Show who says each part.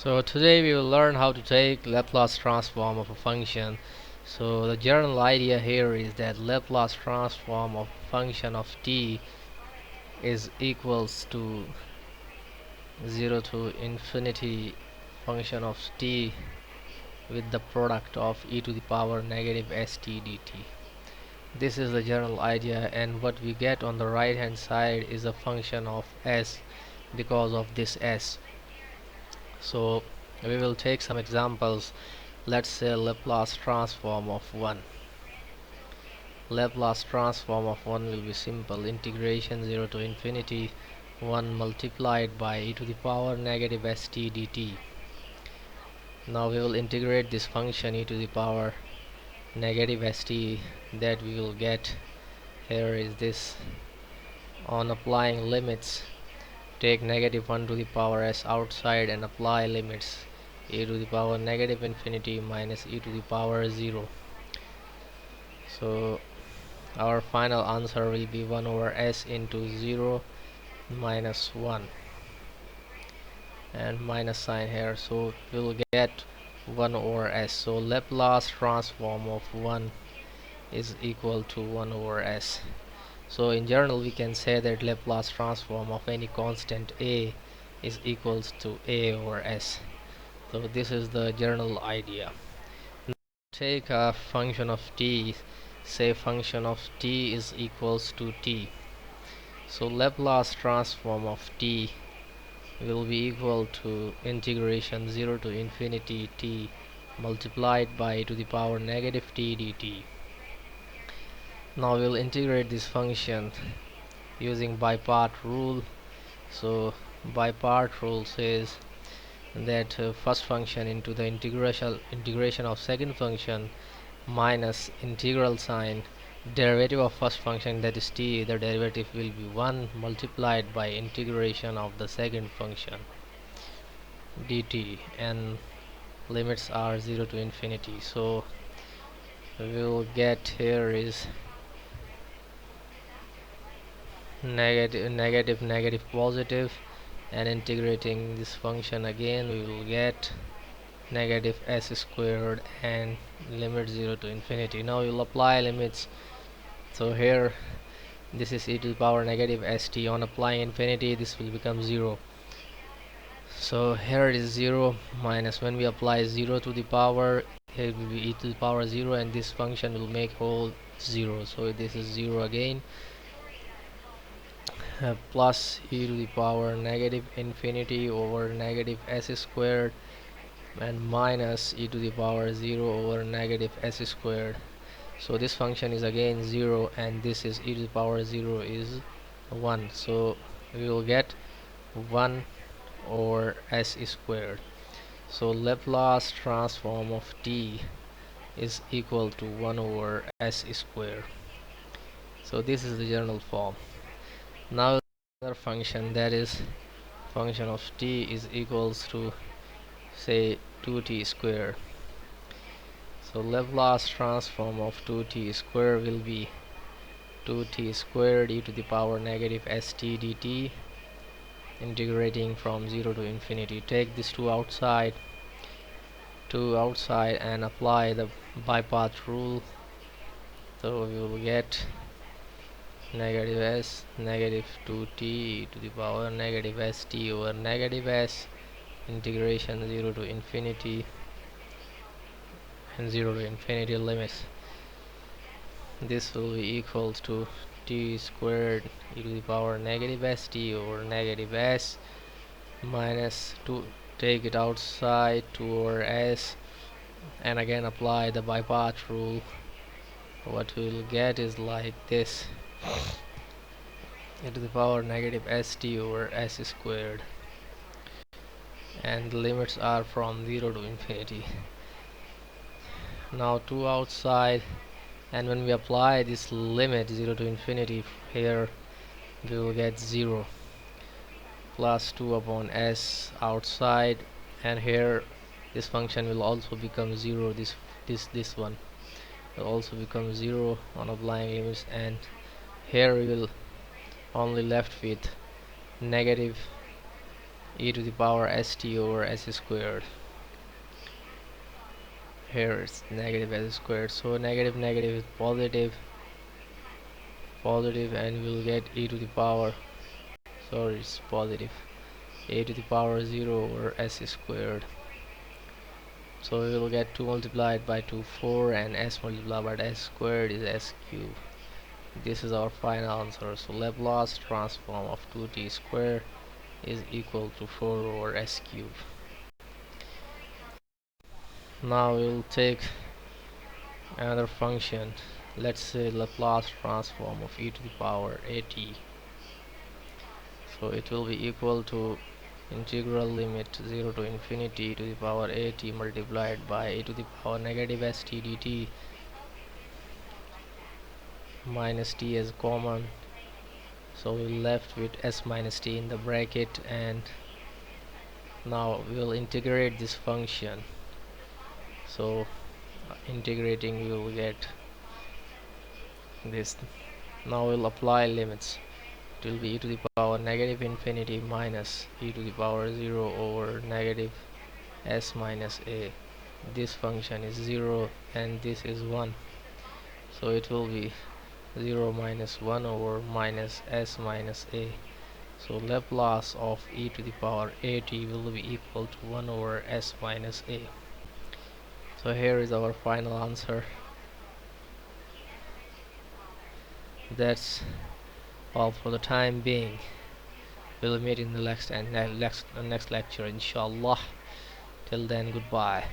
Speaker 1: So today we will learn how to take Laplace transform of a function. So the general idea here is that Laplace transform of function of t is equals to 0 to infinity function of t with the product of e to the power negative st dt. This is the general idea, and what we get on the right hand side is a function of s because of this s. So we will take some examples. Let's say Laplace transform of 1. Laplace transform of 1 will be simple. Integration 0 to infinity 1 multiplied by e to the power negative st dt. Now we will integrate this function e to the power negative st that we will get. Here is this. On applying limits, take negative 1 to the power s outside and apply limits e to the power negative infinity minus e to the power 0. So our final answer will be 1 over s into 0 minus 1 and minus sign here, so we'll get 1 over s. So Laplace transform of 1 is equal to 1 over s. So in general we can say that Laplace transform of any constant a is equals to a over s. So this is the general idea. Now take a function of t, say function of t is equals to t. So Laplace transform of t will be equal to integration 0 to infinity t multiplied by e to the power negative t dt. Now we'll integrate this function using by part rule. So by part rule says that first function into the integration of second function minus integral sign derivative of first function, that is t, the derivative will be 1 multiplied by integration of the second function dt, and limits are 0 to infinity. So we will get here is negative positive, and integrating this function again we will get negative s squared and limit 0 to infinity. Now we'll apply limits. So here this is e to the power negative st. On applying infinity this will become 0. So here it is 0 minus, when we apply 0 to the power, here it will be e to the power 0, and this function will make whole 0. So this is 0 again, plus e to the power negative infinity over negative s squared and minus e to the power 0 over negative s squared. So this function is again 0, and this is e to the power 0 is 1. So we will get 1 over s squared. So Laplace transform of t is equal to 1 over s squared. So this is the general form. Now another function, that is function of t is equals to say 2t squared. So Laplace transform of 2t squared will be 2t squared e to the power negative st dt, integrating from 0 to infinity. Take this 2 outside and apply the by part rule. So we will get negative s negative 2t e to the power negative st over negative s, integration 0 to infinity and 0 to infinity limits. This will be equals to t squared e to the power negative st over negative s minus 2, take it outside, 2 over s, and again apply the by part rule. What we will get is like this, e to the power negative st over s squared, and the limits are from 0 to infinity. Now 2 outside, and when we apply this limit 0 to infinity, here we will get 0 plus 2 upon s outside, and here this function will also become 0. This one will also become 0 on applying limits, and here we will only left with negative e to the power st over s squared. Here it's negative s squared, so negative negative is positive, positive, and we'll get e to the power, sorry, it's positive, a to the power 0 over s squared. So we will get 2 multiplied by 2 4, and s multiplied by s squared is s cubed. This is our final answer. So Laplace transform of 2t squared is equal to 4 over s cubed. Now we will take another function. Let's say Laplace transform of e to the power at. So it will be equal to integral limit 0 to infinity to the power at multiplied by e to the power negative st dt minus t as common. So we left with s minus t in the bracket, and now we will integrate this function. So integrating, we will get this. Now we'll apply limits. It will be e to the power negative infinity minus e to the power 0 over negative s minus a. This function is 0 and this is 1, so it will be 0 minus 1 over minus s minus a. So Laplace of e to the power at will be equal to 1 over s minus a. So here is our final answer. That's all for the time being. We'll meet in the next lecture, inshallah. Till then, goodbye.